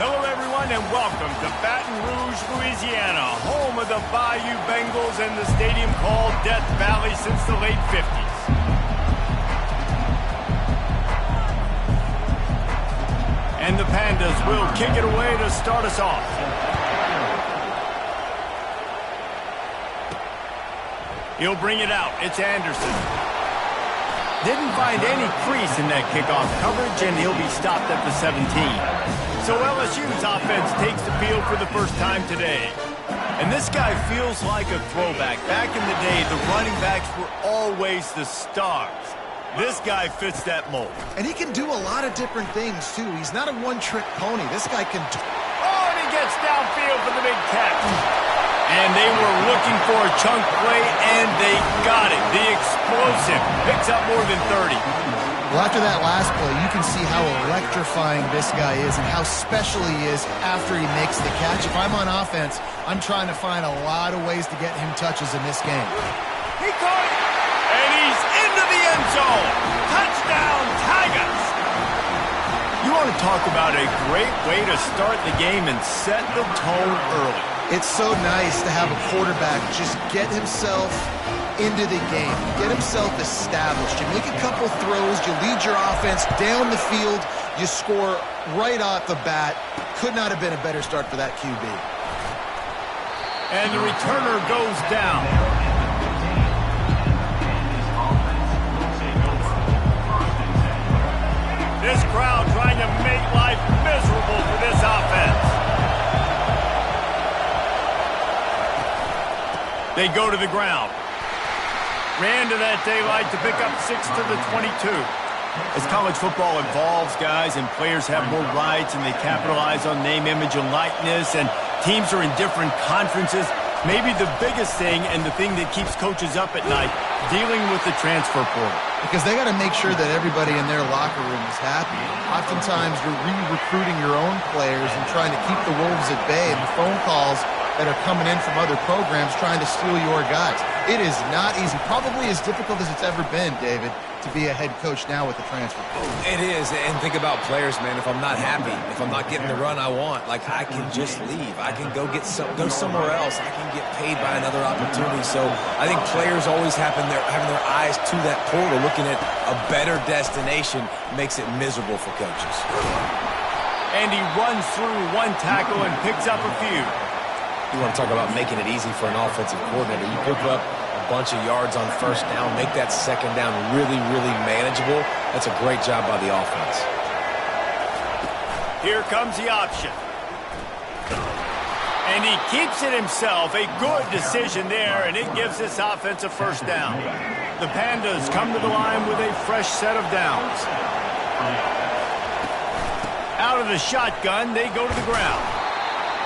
Hello, everyone, and welcome to Baton Rouge, Louisiana, home of the Bayou Bengals and the stadium called Death Valley since the late 50s. And the Pandas will kick it away to start us off. He'll bring it out. It's Anderson. Didn't find any crease in that kickoff coverage, and he'll be stopped at the 17. So LSU's offense takes the field for the first time today. And this guy feels like a throwback. Back in the day, the running backs were always the stars. This guy fits that mold. And he can do a lot of different things, too. He's not a one-trick pony. This guy can... Oh, and he gets downfield for the big catch. And they were looking for a chunk play, and they got it. The explosive picks up more than 30. Well, after that last play, you can see how electrifying this guy is and how special he is after he makes the catch. If I'm on offense, I'm trying to find a lot of ways to get him touches in this game. He caught it, and he's into the end zone. Touchdown, Tigers! You want to talk about a great way to start the game and set the tone early. It's so nice to have a quarterback just get himself into the game, get himself established. You make a couple throws, you lead your offense down the field, you score right off the bat. Could not have been a better start for that QB. And the returner goes down. This crowd trying to make life miserable for this offense. They go to the ground. Ran to that daylight to pick up 6 to the 22. As college football evolves, guys, and players have more rights and they capitalize on name, image, and likeness, and teams are in different conferences, maybe the biggest thing and the thing that keeps coaches up at night, dealing with the transfer portal. Because they got to make sure that everybody in their locker room is happy. Oftentimes, you're re-recruiting your own players and trying to keep the wolves at bay, and the phone calls that are coming in from other programs trying to steal your guys. It is not easy. Probably as difficult as it's ever been, David, to be a head coach now with the transfer. It is, and think about players, man. If I'm not happy, if I'm not getting the run I want, like, I can just leave. I can go somewhere else. I can get paid by another opportunity. So I think players always having their eyes to that portal, looking at a better destination, makes it miserable for coaches. And he runs through one tackle and picks up a few. You want to talk about making it easy for an offensive coordinator. You pick up a bunch of yards on first down, make that second down really, really manageable. That's a great job by the offense. Here comes the option. And he keeps it himself. A good decision there, and it gives this offense a first down. The Pandas come to the line with a fresh set of downs. Out of the shotgun, they go to the ground.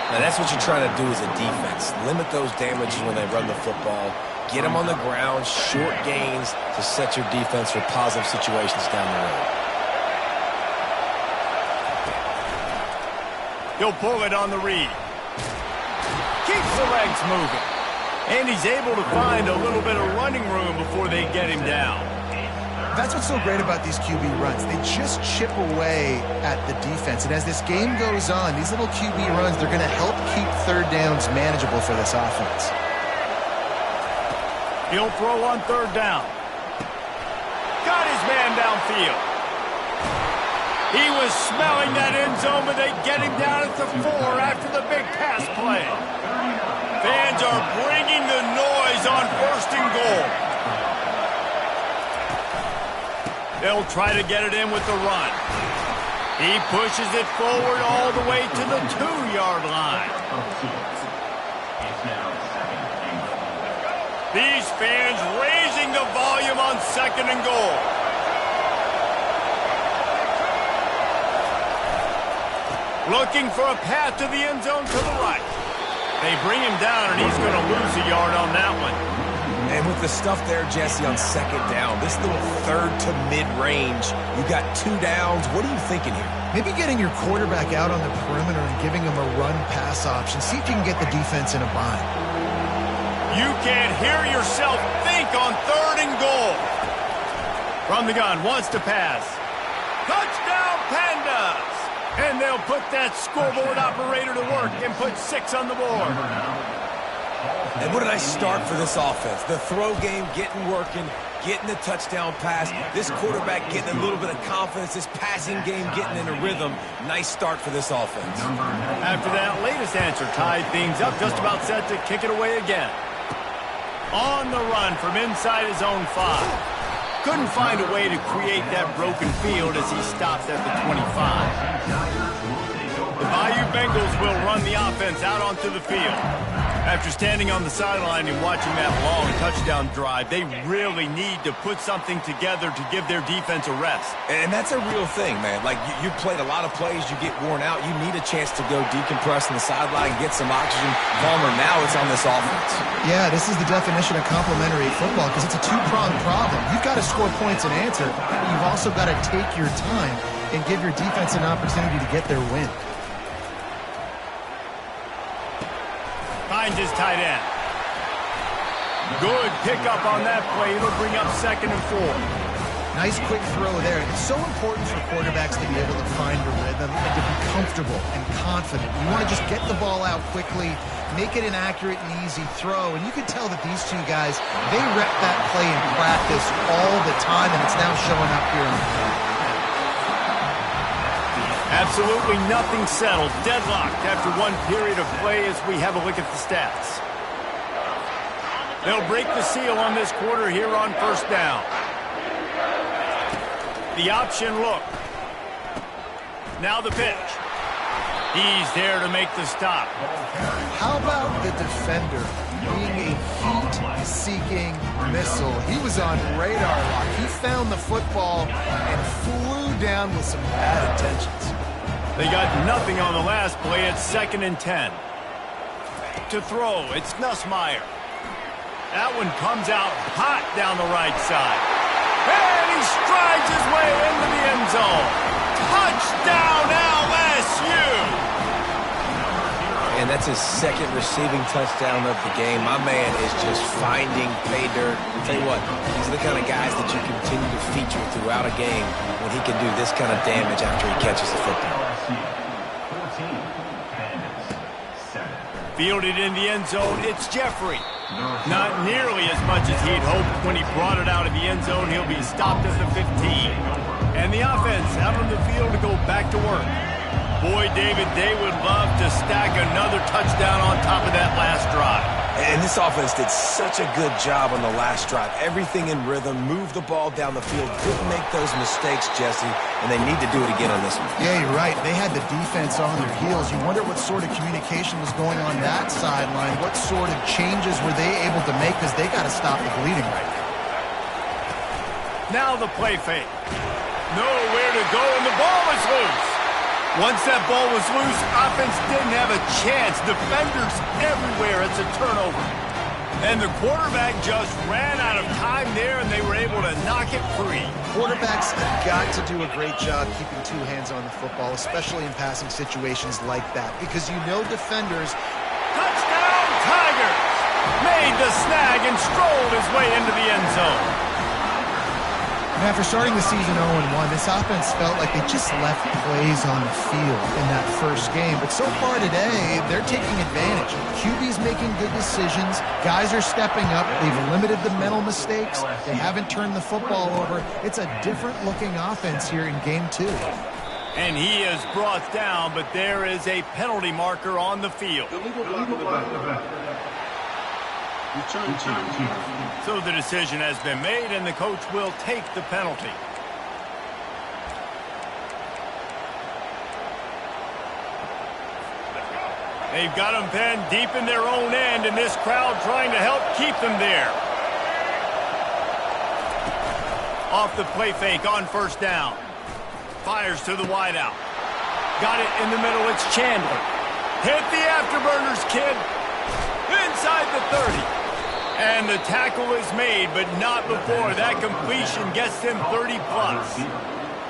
Now, that's what you're trying to do as a defense. Limit those damages when they run the football. Get them on the ground, short gains to set your defense for positive situations down the road. He'll pull it on the read. Keeps the legs moving. And he's able to find a little bit of running room before they get him down. That's what's so great about these QB runs. They just chip away at the defense. And as this game goes on, these little QB runs, they're going to help keep third downs manageable for this offense. He'll throw on third down. Got his man downfield. He was smelling that end zone, but they get him down at the 4 after the big pass play. Fans are bringing the noise on first and goal. They'll try to get it in with the run. He pushes it forward all the way to the 2-yard line. These fans raising the volume on second and goal. Looking for a path to the end zone to the right. They bring him down, and he's going to lose a yard on that one. And with the stuff there, Jesse, on second down, this little third to mid-range, you got 2 downs. What are you thinking here? Maybe getting your quarterback out on the perimeter and giving him a run-pass option. See if you can get the defense in a bind. You can't hear yourself think on third and goal. From the gun, wants to pass. Touchdown, Pandas! And they'll put that scoreboard operator to work and put 6 on the board. And what did I start for this offense? The throw game getting working, getting the touchdown pass. This quarterback getting a little bit of confidence. This passing game getting in a rhythm. Nice start for this offense. After that latest answer tied things up, just about set to kick it away again. On the run from inside his own 5. Couldn't find a way to create that broken field as he stopped at the 25. The Bayou Bengals will run the offense out onto the field. After standing on the sideline and watching that long touchdown drive, they really need to put something together to give their defense a rest. And that's a real thing, man. Like, you played a lot of plays, you get worn out. You need a chance to go decompress on the sideline and get some oxygen. Palmer, now it's on this offense. Yeah, this is the definition of complementary football because it's a two-pronged problem. You've got to score points and answer, but you've also got to take your time and give your defense an opportunity to get their win. Finds his tight end. Good pickup on that play. It'll bring up 2nd and 4. Nice quick throw there. It's so important for quarterbacks to be able to find a rhythm and to be comfortable and confident. You want to just get the ball out quickly, make it an accurate and easy throw. And you can tell that these two guys, they rep that play in practice all the time, and it's now showing up here on the field. Absolutely nothing settled. Deadlocked after one period of play as we have a look at the stats. They'll break the seal on this quarter here on 1st down. The option look. Now the pitch. He's there to make the stop. How about the defender being a heat-seeking missile? He was on radar lock. He found the football and flew down with some bad intentions. They got nothing on the last play. It's 2nd and 10. To throw, it's Nussmeier. That one comes out hot down the right side. And he strides his way into the end zone. Touchdown, LSU! And that's his 2nd receiving touchdown of the game. My man is just finding pay dirt. I'll tell you what, these are the kind of guys that you continue to feature throughout a game when he can do this kind of damage after he catches the football. Fielded in the end zone, it's Jeffrey. Not nearly as much as he'd hoped when he brought it out of the end zone. He'll be stopped at the 15. And the offense out on the field to go back to work. Boy, David, they would love to stack another touchdown on top of that last drive. And this offense did such a good job on the last drive. Everything in rhythm, moved the ball down the field, didn't make those mistakes, Jesse, and they need to do it again on this one. Yeah, you're right. They had the defense on their heels. You wonder what sort of communication was going on that sideline. What sort of changes were they able to make because they got to stop the bleeding right now. Now the play fake. Nowhere to go, and the ball is loose. Once that ball was loose, offense didn't have a chance. Defenders everywhere. It's a turnover. And the quarterback just ran out of time there, and they were able to knock it free. Quarterbacks have got to do a great job keeping 2 hands on the football, especially in passing situations like that, because you know defenders. Touchdown, Tigers! Made the snag and strolled his way into the end zone. And after starting the season 0-1, this offense felt like they just left plays on the field in that first game. But so far today, they're taking advantage. QB's making good decisions. Guys are stepping up. They've limited the mental mistakes. They haven't turned the football over. It's a different-looking offense here in Game 2. And he is brought down, but there is a penalty marker on the field. So the decision has been made, and the coach will take the penalty. They've got them pinned deep in their own end, and this crowd trying to help keep them there. Off the play fake on 1st down. Fires to the wideout. Got it in the middle. It's Chandler. Hit the afterburners, kid. Inside the 30. And the tackle is made, but not before. That completion gets them 30-plus.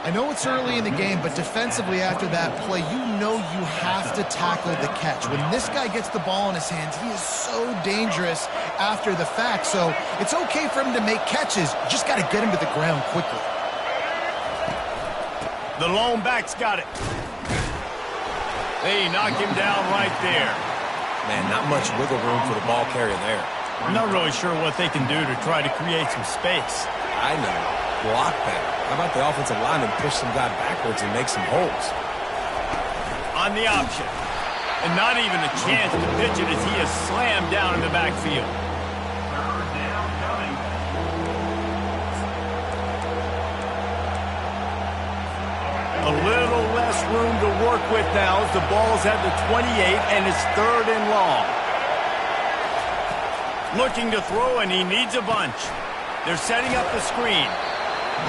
I know it's early in the game, but defensively after that play, you know you have to tackle the catch. When this guy gets the ball in his hands, he is so dangerous after the fact. So it's okay for him to make catches. You just got to get him to the ground quickly. The lone back's got it. They knock him down right there. Man, not much wiggle room for the ball carrier there. I'm not really sure what they can do to try to create some space. I know. Block better. How about the offensive lineman push some guy backwards and make some holes? On the option. And not even a chance to pitch it as he is slammed down in the backfield. A little less room to work with now as the ball's at the 28 and it's 3rd and long. Looking to throw, and he needs a bunch. They're setting up the screen.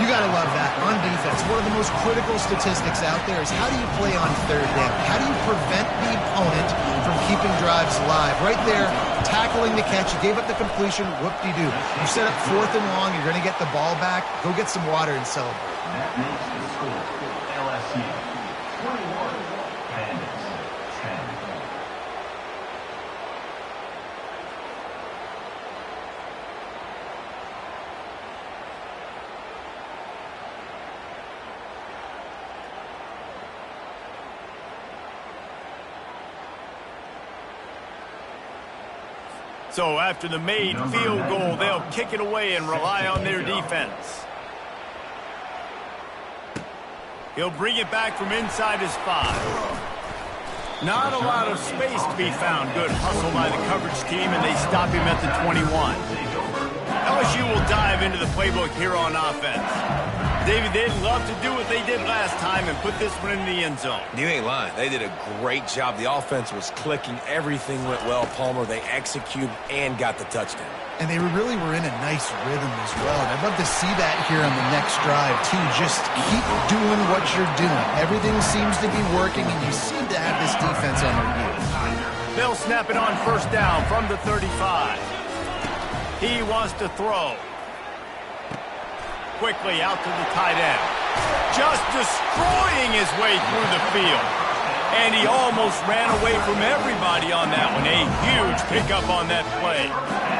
You got to love that on defense. One of the most critical statistics out there is how do you play on 3rd down? How do you prevent the opponent from keeping drives alive? Right there, tackling the catch. You gave up the completion. Whoop-de-doo. You set up 4th and long. You're going to get the ball back. Go get some water and celebrate. That makes the score LSU 21, Bandits 10. So after the made field goal, they'll kick it away and rely on their defense. He'll bring it back from inside his 5. Not a lot of space to be found. Good hustle by the coverage team, and they stop him at the 21. LSU will dive into the playbook here on offense. David, they'd love to do what they did last time and put this one in the end zone. You ain't lying. They did a great job. The offense was clicking. Everything went well, Palmer. They executed and got the touchdown. And they really were in a nice rhythm as well. And I'd love to see that here on the next drive, too. Just keep doing what you're doing. Everything seems to be working, and you seem to have this defense on their heels. They'll snap it on 1st down from the 35. He wants to throw. Quickly out to the tight end. Just destroying his way through the field. And he almost ran away from everybody on that one. A huge pickup on that play.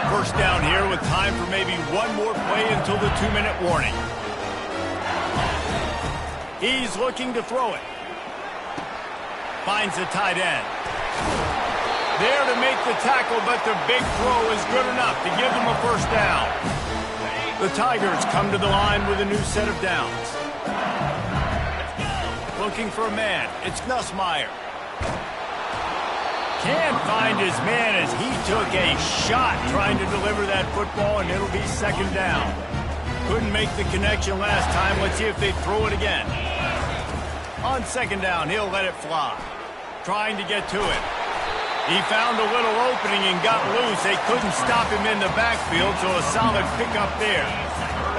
1st down here with time for maybe one more play until the 2-minute warning. He's looking to throw it. Finds the tight end. There to make the tackle, but the big throw is good enough to give them a 1st down. The Tigers come to the line with a new set of downs. Looking for a man. It's Nussmeier. Can't find his man as he took a shot trying to deliver that football, and it'll be 2nd down. Couldn't make the connection last time. Let's see if they throw it again. On 2nd down, he'll let it fly. Trying to get to it. He found a little opening and got loose. They couldn't stop him in the backfield, so a solid pickup there.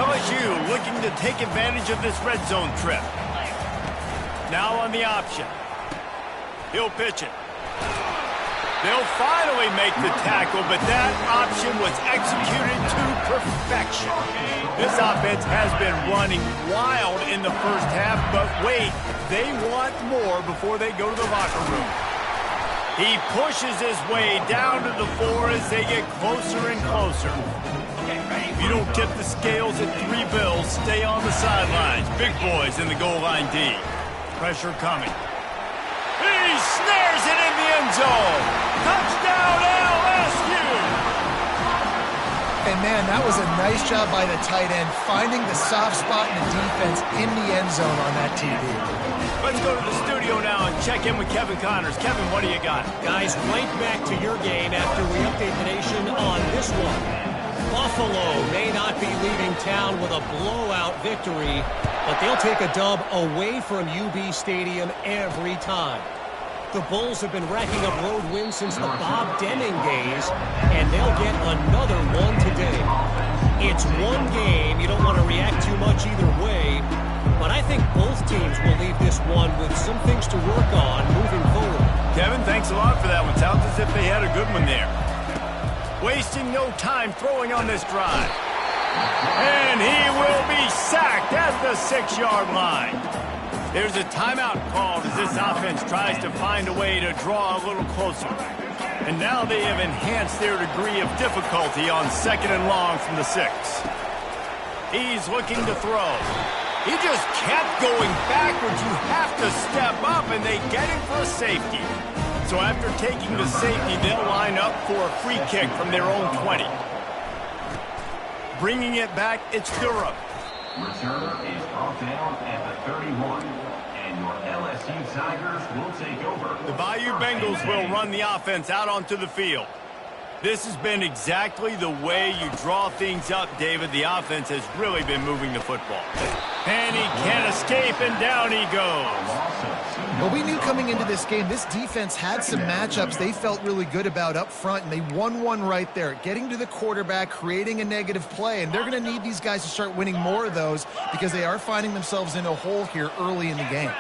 LSU looking to take advantage of this red zone trip. Now on the option. He'll pitch it. They'll finally make the tackle, but that option was executed to perfection. This offense has been running wild in the 1st half, but wait, they want more before they go to the locker room. He pushes his way down to the 4 as they get closer and closer. If you don't tip the scales at 3 bills, stay on the sidelines. Big boys in the goal line D. Pressure coming. He snares it in the end zone. Touchdown LSU! And man, that was a nice job by the tight end, finding the soft spot in the defense in the end zone on that TD. Let's go to the studio now and check in with Kevin Connors. Kevin, what do you got? Guys, right back to your game after we update the nation on this one. Buffalo may not be leaving town with a blowout victory, but they'll take a dub away from UB Stadium every time. The Bulls have been racking up road wins since the Bob Deming days, and they'll get another one today. It's one game. You don't want to react too much either way, but I think both teams will leave this one with some things to work on moving forward. Kevin, thanks a lot for that one. Sounds as if they had a good one there. Wasting no time throwing on this drive. And he will be sacked at the 6-yard line. There's a timeout called as this offense tries to find a way to draw a little closer. And now they have enhanced their degree of difficulty on 2nd and long from the 6. He's looking to throw. He just kept going backwards. You have to step up, and they get him for a safety. So after taking the safety, they'll line up for a free kick from their own 20. Bringing it back, it's Durham. Returner is brought down at the 31. And your LSU Tigers will take over. The Bayou Bengals will run the offense out onto the field. This has been exactly the way you draw things up, David. The offense has really been moving the football. And he can't escape, and down he goes. Well, we knew coming into this game, this defense had some matchups they felt really good about up front, and they won one right there, getting to the quarterback, creating a negative play, and they're going to need these guys to start winning more of those because they are finding themselves in a hole here early in the game.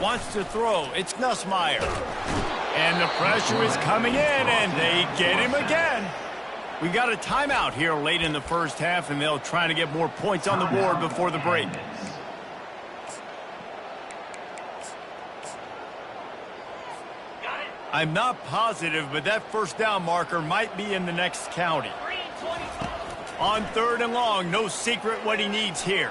Wants to throw. It's Nussmeier. And the pressure is coming in, and they get him again. We got a timeout here late in the first half, and they'll try to get more points on the board before the break. I'm not positive, but that first down marker might be in the next county. On 3rd and long, no secret what he needs here.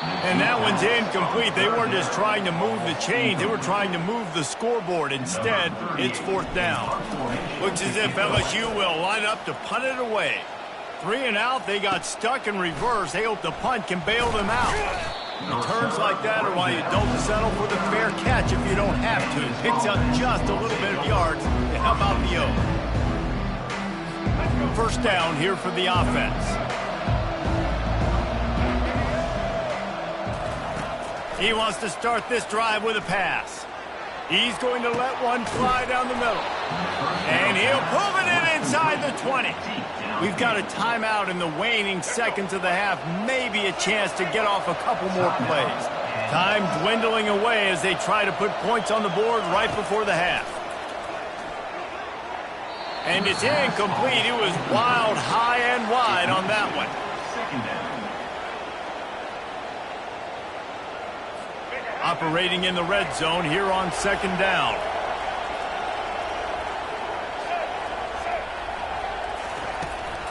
And that one's incomplete. They weren't just trying to move the chains. They were trying to move the scoreboard. Instead, it's 4th down. Looks as if LSU will line up to punt it away. 3 and out. They got stuck in reverse. They hope the punt can bail them out. Returns like that are why you don't settle for the fair catch if you don't have to. Picks up just a little bit of yards to help out the O. First down here for the offense. He wants to start this drive with a pass. He's going to let one fly down the middle. And he'll pull it in inside the 20. We've got a timeout in the waning seconds of the half. Maybe a chance to get off a couple more plays. Time dwindling away as they try to put points on the board right before the half. And it's incomplete. It was wild, high and wide on that one. Operating in the red zone here on 2nd down.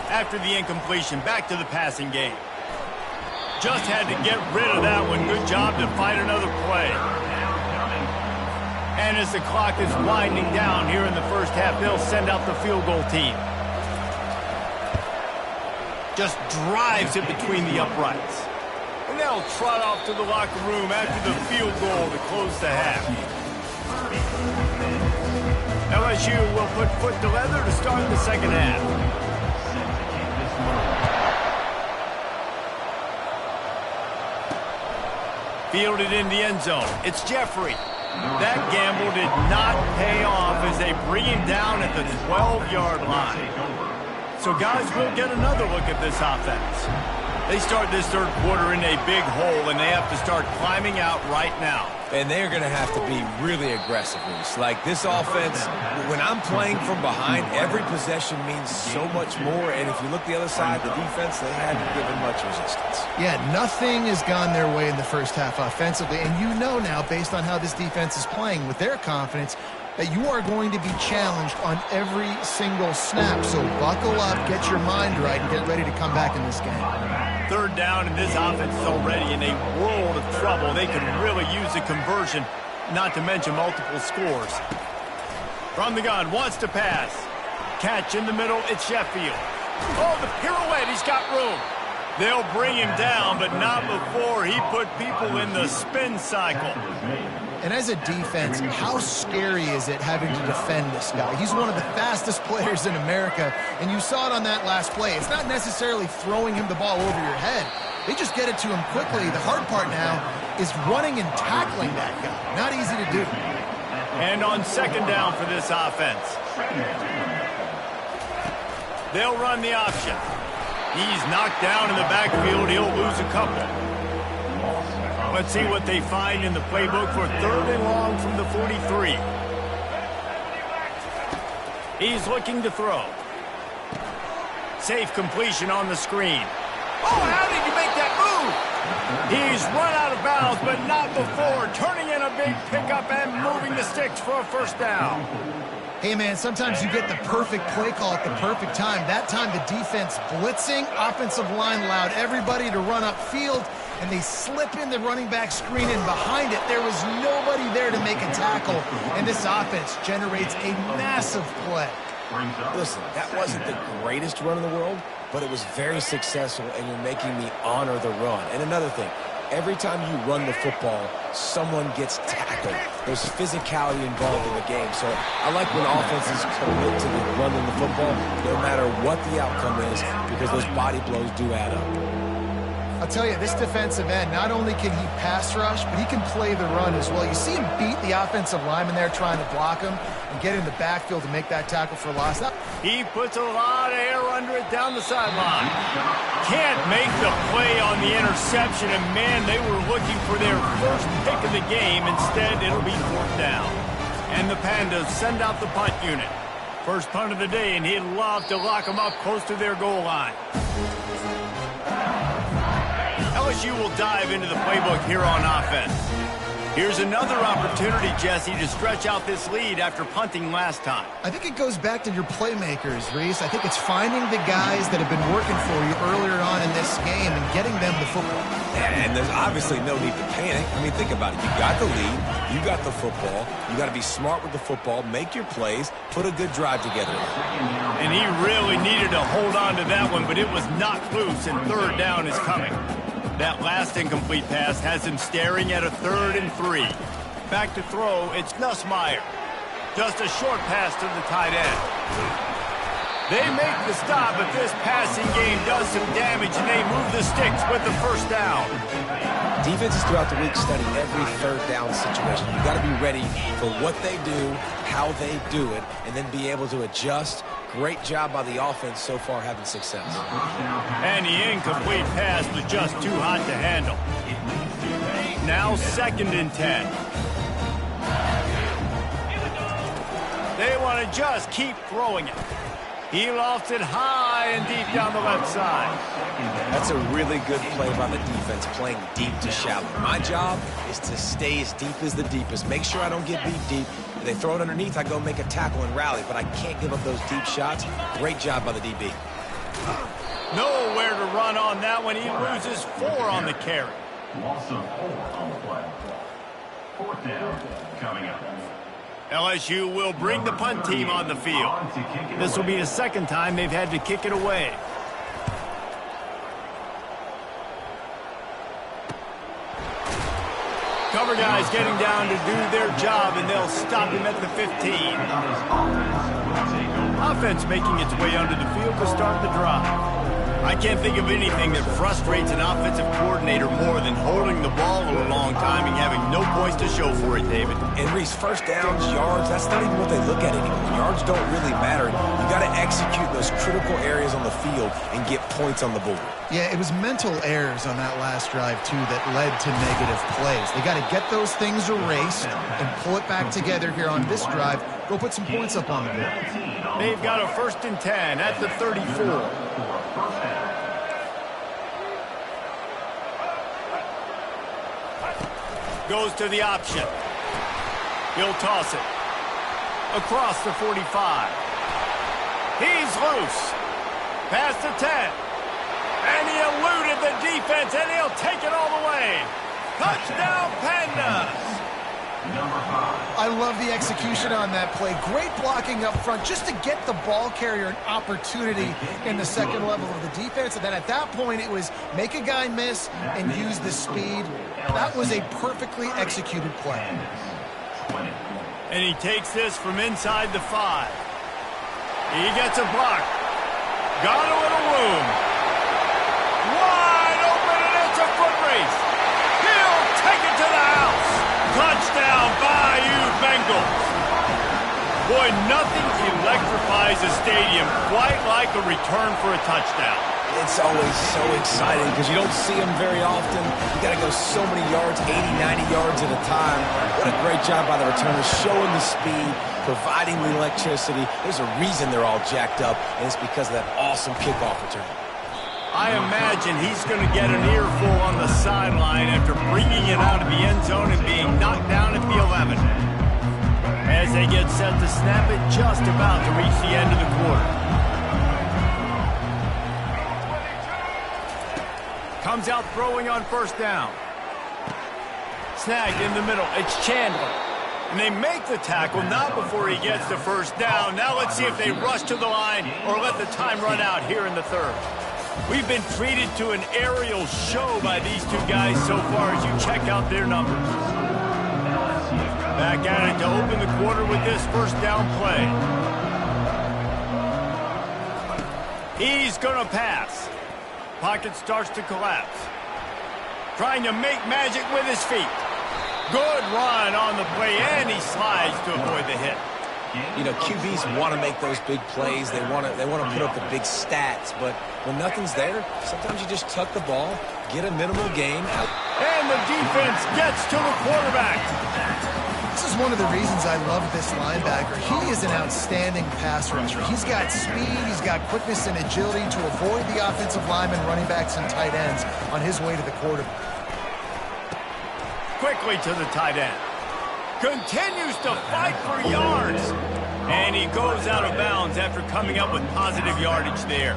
After the incompletion, back to the passing game. Just had to get rid of that one. Good job to find another play. And as the clock is winding down here in the first half, they'll send out the field goal team. Just drives it between the uprights. And they'll trot off to the locker room after the field goal to close the half. LSU will put foot to leather to start the second half. Fielded in the end zone. It's Jeffrey. That gamble did not pay off as they bring him down at the 12-yard line. So guys, we'll get another look at this offense. They start this third quarter in a big hole, and they have to start climbing out right now. And they're going to have to be really aggressive. Like this offense, when I'm playing from behind, every possession means so much more. And if you look the other side, the defense, they haven't given much resistance. Yeah, nothing has gone their way in the first half offensively. And you know now, based on how this defense is playing with their confidence, that you are going to be challenged on every single snap. So buckle up, get your mind right, and get ready to come back in this game. 3rd down, and this offense is already in a world of trouble. They could really use a conversion, not to mention multiple scores. From the gun, wants to pass. Catch in the middle, it's Sheffield. Oh, the pirouette, he's got room. They'll bring him down, but not before he put people in the spin cycle. And as a defense, how scary is it having to defend this guy? He's one of the fastest players in America, and you saw it on that last play. It's not necessarily throwing him the ball over your head. They just get it to him quickly. The hard part now is running and tackling that guy. Not easy to do. And on 2nd down for this offense. They'll run the option. He's knocked down in the backfield. He'll lose a couple. Let's see what they find in the playbook for 3rd and long from the 43. He's looking to throw. Safe completion on the screen. Oh, how did you make that move? He's run out of bounds, but not before turning in a big pickup and moving the sticks for a first down. Hey, man, sometimes you get the perfect play call at the perfect time. That time the defense blitzing, offensive line allowed everybody to run upfield, and they slip in the running back screen, and behind it there was nobody there to make a tackle, and this offense generates a massive play. Listen, that wasn't the greatest run in the world, but it was very successful, and you're making me honor the run. And another thing, every time you run the football, someone gets tackled. There's physicality involved in the game. So I like when offenses commit to the running the football, no matter what the outcome is, because those body blows do add up. I'll tell you, this defensive end, not only can he pass rush, but he can play the run as well. You see him beat the offensive lineman there trying to block him and get in the backfield to make that tackle for loss. He puts a lot of air under it down the sideline. Can't make the play on the interception, and man, they were looking for their first pick of the game. Instead, it'll be 4th down. And the Pandas send out the punt unit. First punt of the day, and he'd love to lock them up close to their goal line. LSU will dive into the playbook here on offense. Here's another opportunity, Jesse, to stretch out this lead after punting last time. I think it goes back to your playmakers, Reese. I think it's finding the guys that have been working for you earlier on in this game and getting them the football. And there's obviously no need to panic. I mean, think about it. You got the lead. You got the football. You got to be smart with the football, make your plays, put a good drive together. And he really needed to hold on to that one, but it was knocked loose, and 3rd down is coming. That last incomplete pass has him staring at a 3rd and 3. Back to throw, it's Nussmeier. Just a short pass to the tight end. They make the stop, but this passing game does some damage, and they move the sticks with the 1st down. Defenses throughout the week study every 3rd down situation. You got to be ready for what they do, how they do it, and then be able to adjust. Great job by the offense so far having success. And the incomplete pass was just too hot to handle. Now 2nd and 10. They want to just keep throwing it. He lofts it high and deep down the left side. That's a really good play by the defense, playing deep to shallow. My job is to stay as deep as the deepest. Make sure I don't get beat deep. If they throw it underneath, I go make a tackle and rally, but I can't give up those deep shots. Great job by the DB. Nowhere to run on that one. He loses 4 on the carry. Loss of 4 on the play. 4th down coming up. LSU will bring the punt team on the field. This will be the 2nd time they've had to kick it away. Cover guys getting down to do their job, and they'll stop him at the 15. Offense making its way onto the field to start the drive. I can't think of anything that frustrates an offensive coordinator more than holding the ball a long time and having no points to show for it, David. And Reese, 1st downs, yards, that's not even what they look at anymore. Yards don't really matter. You got to execute those critical areas on the field and get points on the board. Yeah, it was mental errors on that last drive, too, that led to negative plays. They got to get those things erased and pull it back together here on this drive. Go put some points up on the board. They've got a 1st and 10 at the 34. Goes to the option. He'll toss it. Across the 45. He's loose. Past the 10. And he eluded the defense, and he'll take it all the way. Touchdown, Pandas! I love the execution on that play. Great blocking up front just to get the ball carrier an opportunity in the 2nd level of the defense. And then at that point, it was make a guy miss and use the speed. That was a perfectly executed play. And he takes this from inside the 5. He gets a block. Got a little room. Wide open, and it's a foot race. He'll take it to the house. Touchdown, Bayou Bengals. Boy, nothing electrifies a stadium quite like a return for a touchdown. It's always so exciting because you don't see them very often. You got to go so many yards, 80, 90 yards at a time. What a great job by the returners, showing the speed, providing the electricity. There's a reason they're all jacked up, and it's because of that awesome kickoff return. I imagine he's going to get an earful on the sideline after bringing it out of the end zone and being knocked down at the 11. As as they get set to snap it just about to reach the end of the quarter. Comes out throwing on first down. Snagged in the middle. It's Chandler. And they make the tackle, not before he gets the first down. Now let's see if they rush to the line or let the time run out here in the third. We've been treated to an aerial show by these two guys so far as you check out their numbers. Back at it to open the quarter with this first down play. He's going to pass. Pocket starts to collapse. Trying to make magic with his feet. Good run on the play, and he slides to avoid the hit. You know, QBs want to make those big plays. They want to put up the big stats. But when nothing's there, sometimes you just tuck the ball, get a minimal gain. And the defense gets to the quarterback. This is one of the reasons I love this linebacker. He is an outstanding pass rusher. He's got speed, he's got quickness and agility to avoid the offensive linemen, running backs, and tight ends on his way to the quarterback. Quickly to the tight end. Continues to fight for yards. And he goes out of bounds after coming up with positive yardage there.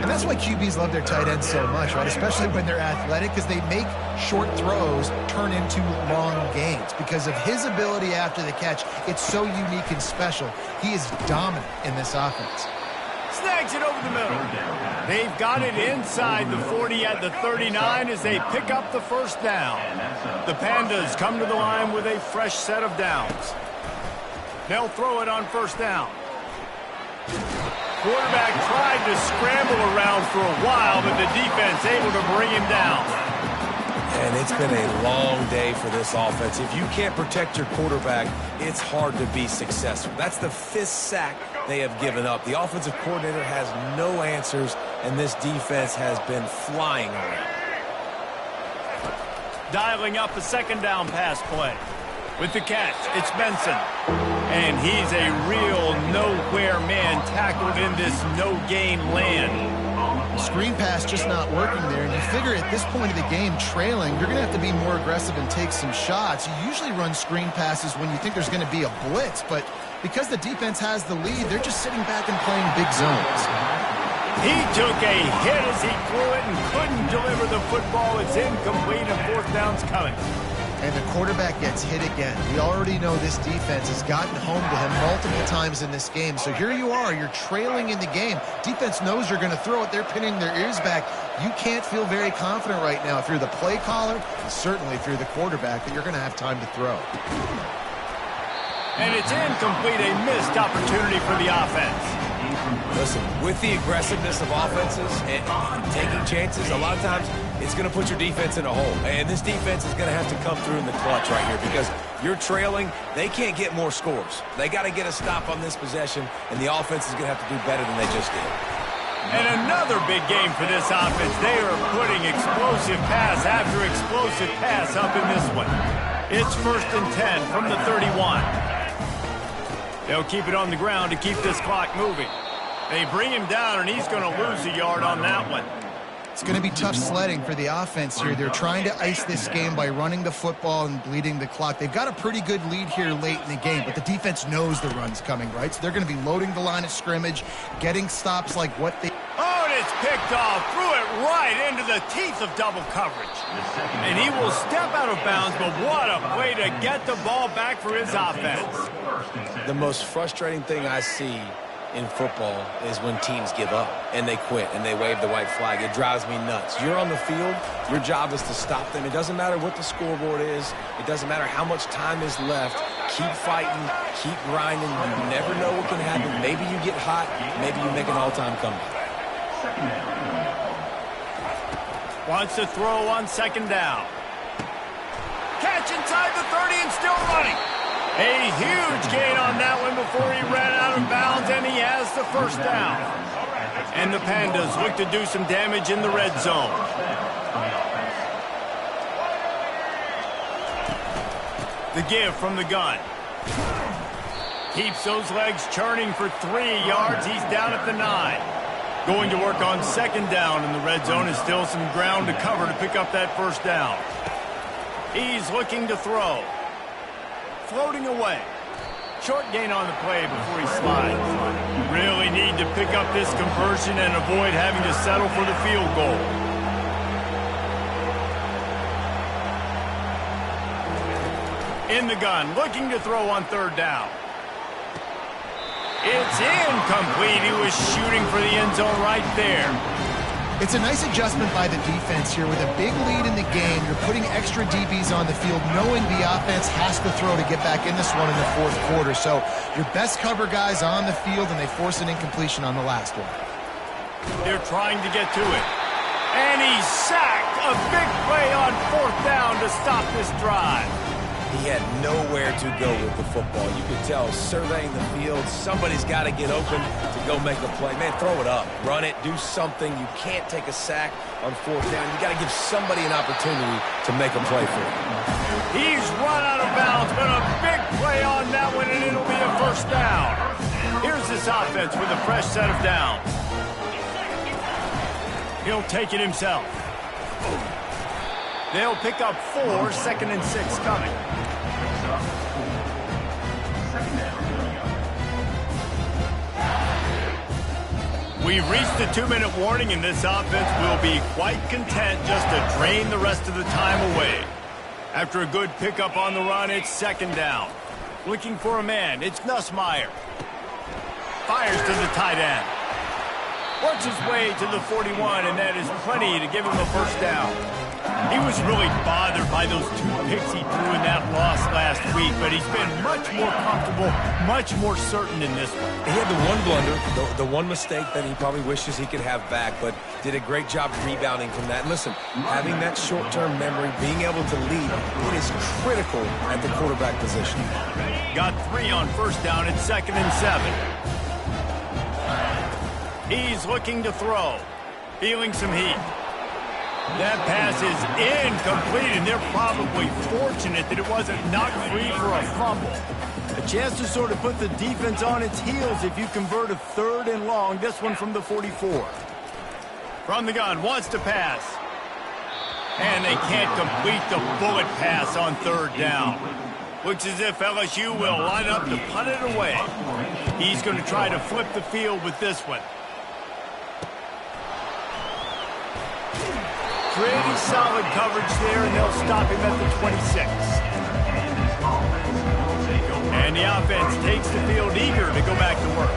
And that's why QBs love their tight ends so much, right? Especially when they're athletic, because they make short throws turn into long gains. Because of his ability after the catch, it's so unique and special. He is dominant in this offense. Snags it over the middle. They've got it inside the 40 at the 39 as they pick up the first down. The Pandas come to the line with a fresh set of downs. They'll throw it on first down. Quarterback tried to scramble around for a while, but the defense able to bring him down. And it's been a long day for this offense. If you can't protect your quarterback, it's hard to be successful. That's the 5th sack they have given up. The offensive coordinator has no answers, and this defense has been flying around. Dialing up a second down pass play. With the catch, it's Benson. And he's a real nowhere man tackled in this no-gain land. Screen pass just not working there, and you figure at this point of the game, trailing, you're going to have to be more aggressive and take some shots. You usually run screen passes when you think there's going to be a blitz, but because the defense has the lead, they're just sitting back and playing big zones. He took a hit as he threw it and couldn't deliver the football. It's incomplete and fourth down's coming. And the quarterback gets hit again. We already know this defense has gotten home to him multiple times in this game. So here you are, you're trailing in the game. Defense knows you're going to throw it. They're pinning their ears back. You can't feel very confident right now if you're the play caller, and certainly if you're the quarterback, that you're going to have time to throw. And it's incomplete, a missed opportunity for the offense. Listen, with the aggressiveness of offenses and taking chances, a lot of times it's going to put your defense in a hole. And this defense is going to have to come through in the clutch right here because you're trailing. They can't get more scores. They got to get a stop on this possession, and the offense is going to have to do better than they just did. And another big game for this offense. They are putting explosive pass after explosive pass up in this one. It's 1st and 10 from the 31. They'll keep it on the ground to keep this clock moving. They bring him down, and he's going to lose a yard on that one. It's going to be tough sledding for the offense here. They're trying to ice this game by running the football and bleeding the clock. They've got a pretty good lead here late in the game, but the defense knows the run's coming, right? So they're going to be loading the line of scrimmage, getting stops like what they... Oh, and it's picked off. Threw it right into the teeth of double coverage. And he will step out of bounds, but what a way to get the ball back for his offense. The most frustrating thing I see in football is when teams give up and they quit and they wave the white flag. It drives me nuts. You're on the field. Your job is to stop them. It doesn't matter what the scoreboard is. It doesn't matter how much time is left. Keep fighting. Keep grinding. You never know what can happen. Maybe you get hot. Maybe you make an all-time comeback. Wants to throw on second down. Catch inside the 30 and still running. A huge gain on that one before he ran out of bounds, and he has the first down. And the Pandas look to do some damage in the red zone. The give from the gun. Keeps those legs churning for 3 yards. He's down at the 9. Going to work on second down in the red zone, and still some ground to cover to pick up that first down. He's looking to throw. Floating away. Short gain on the play before he slides. Really need to pick up this conversion and avoid having to settle for the field goal. In the gun, looking to throw on third down. It's incomplete. He was shooting for the end zone right there. It's a nice adjustment by the defense here. With a big lead in the game, you're putting extra DBs on the field, knowing the offense has to throw to get back in this one in the fourth quarter. So your best cover guys on the field, and they force an incompletion on the last one. They're trying to get to it. And he's sacked. A big play on fourth down to stop this drive. He had nowhere to go with the football. You could tell, surveying the field, somebody's got to get open to go make a play. Man, throw it up. Run it. Do something. You can't take a sack on fourth down. You got to give somebody an opportunity to make a play for it. He's run out of bounds, but a big play on that one, and it'll be a first down. Here's this offense with a fresh set of downs. He'll take it himself. They'll pick up 4, 2nd and 6 coming. We've reached the 2-minute warning, and this offense will be quite content just to drain the rest of the time away. After a good pickup on the run, it's 2nd down. Looking for a man, it's Nussmeier. Fires to the tight end. Works his way to the 41, and that is plenty to give him a first down. He was really bothered by those 2 picks he threw in that loss last week, but he's been much more comfortable, much more certain in this one. He had the one blunder, the one mistake that he probably wishes he could have back, but did a great job rebounding from that. And listen, having that short-term memory, being able to lead, it is critical at the quarterback position. Got 3 on first down at 2nd and 7. He's looking to throw. Feeling some heat. That pass is incomplete, and they're probably fortunate that it wasn't knocked free for a fumble. A chance to sort of put the defense on its heels if you convert a 3rd and long, this one from the 44. From the gun, wants to pass. And they can't complete the bullet pass on 3rd down. Looks as if LSU will line up to punt it away. He's going to try to flip the field with this one. Pretty solid coverage there, and they'll stop him at the 26. And the offense takes the field eager to go back to work.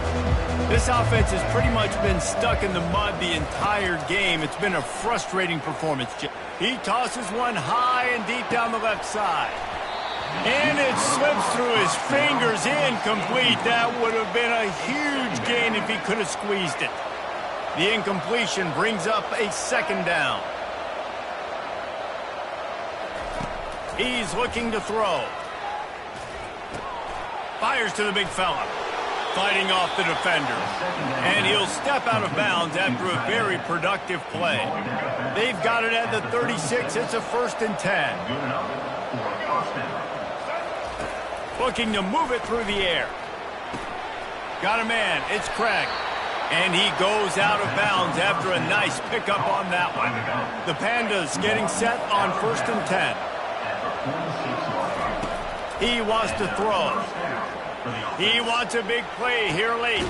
This offense has pretty much been stuck in the mud the entire game. It's been a frustrating performance. He tosses one high and deep down the left side. And it slips through his fingers, incomplete. That would have been a huge gain if he could have squeezed it. The incompletion brings up a 2nd down. He's looking to throw. Fires to the big fella. Fighting off the defender. And he'll step out of bounds after a very productive play. They've got it at the 36. It's a 1st and 10. Looking to move it through the air. Got a man. It's Craig. And he goes out of bounds after a nice pickup on that one. The Pandas getting set on 1st and 10. He wants to throw. He wants a big play here late.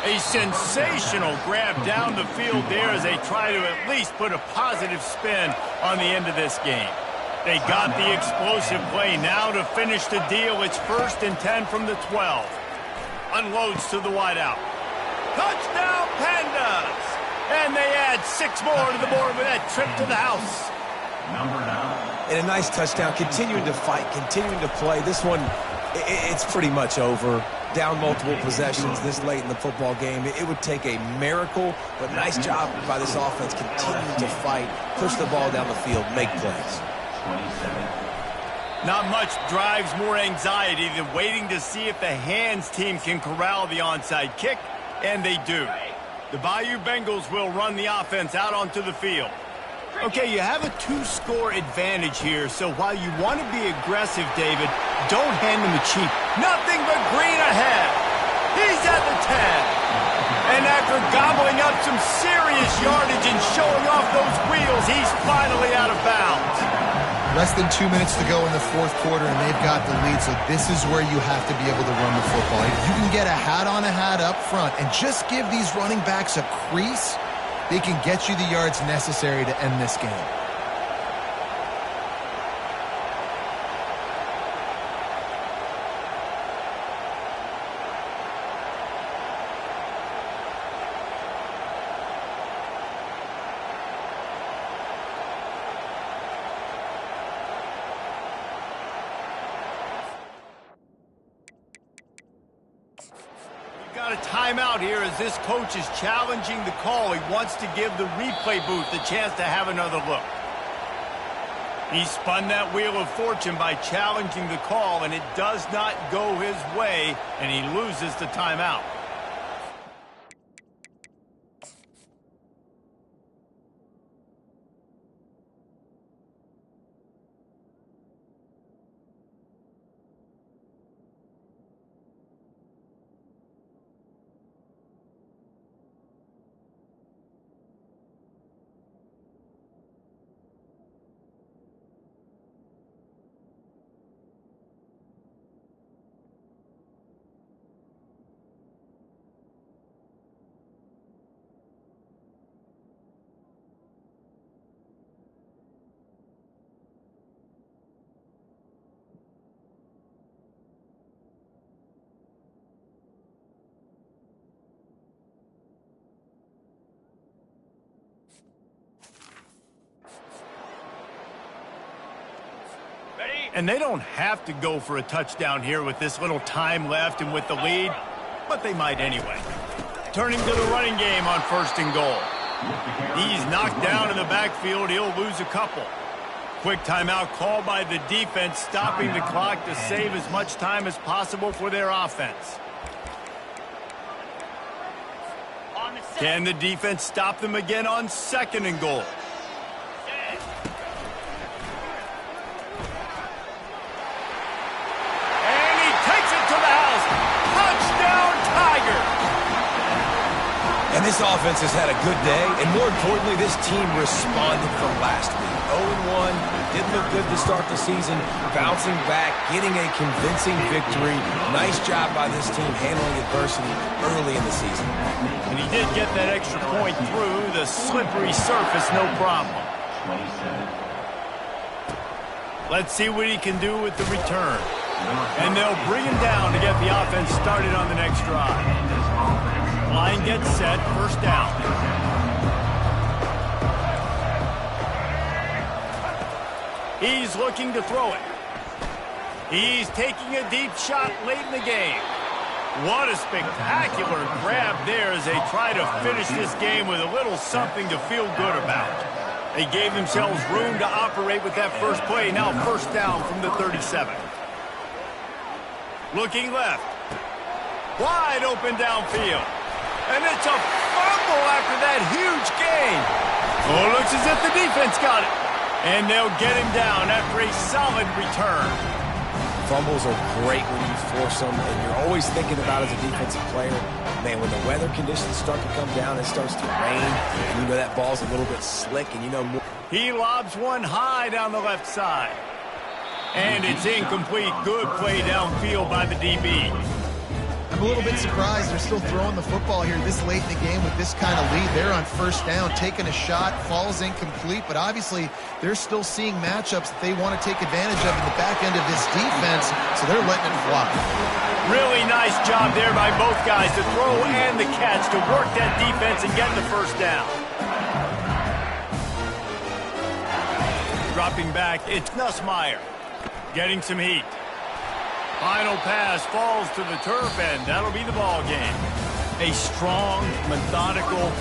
A sensational grab down the field there as they try to at least put a positive spin on the end of this game. They got the explosive play. Now to finish the deal, it's 1st and 10 from the 12. Unloads to the wideout. Touchdown, Pandas! And they add 6 more to the board with that trip to the house. And a nice touchdown, continuing to fight, continuing to play. This one, it's pretty much over. Down multiple possessions this late in the football game. It would take a miracle, but nice job by this offense continuing to fight, push the ball down the field, make plays. Not much drives more anxiety than waiting to see if the hands team can corral the onside kick, and they do. The Bayou Bengals will run the offense out onto the field. Okay, you have a 2-score advantage here, so while you want to be aggressive, David, don't hand them a cheap. Nothing but green ahead. He's at the 10. And after gobbling up some serious yardage and showing off those wheels, he's finally out of bounds. Less than 2 minutes to go in the fourth quarter, and they've got the lead, so this is where you have to be able to run the football. If you can get a hat up front and just give these running backs a crease, they can get you the yards necessary to end this game. Got a timeout here as this coach is challenging the call. He wants to give the replay booth the chance to have another look. He spun that wheel of fortune by challenging the call, and it does not go his way, and he loses the timeout. And they don't have to go for a touchdown here with this little time left and with the lead, but they might anyway. Turning to the running game on 1st and goal. He's knocked down in the backfield. He'll lose a couple. Quick timeout called by the defense, stopping the clock to save as much time as possible for their offense. Can the defense stop them again on 2nd and goal? And this offense has had a good day, and more importantly, this team responded from last week. 0-1, didn't look good to start the season, bouncing back, getting a convincing victory. Nice job by this team handling adversity early in the season. And he did get that extra point through the slippery surface, no problem. Let's see what he can do with the return. And they'll bring him down to get the offense started on the next drive. Line gets set, 1st down. He's looking to throw it. He's taking a deep shot late in the game. What a spectacular grab there as they try to finish this game with a little something to feel good about. They gave themselves room to operate with that first play. Now 1st down from the 37. Looking left. Wide open downfield. And it's a fumble after that huge gain. Oh, looks as if the defense got it. And they'll get him down after a solid return. Fumbles are great when you force them, and you're always thinking about as a defensive player, man, when the weather conditions start to come down, it starts to rain, and you know that ball's a little bit slick, and you know more. He lobs one high down the left side. And it's incomplete. Good play downfield by the DB. I'm a little bit surprised they're still throwing the football here this late in the game with this kind of lead. They're on 1st down, taking a shot, falls incomplete, but obviously they're still seeing matchups that they want to take advantage of in the back end of this defense, so they're letting it fly. Really nice job there by both guys to throw and the catch to work that defense and get the 1st down. Dropping back, it's Nussmeier getting some heat. Final pass falls to the turf, and that'll be the ball game. A strong, methodical,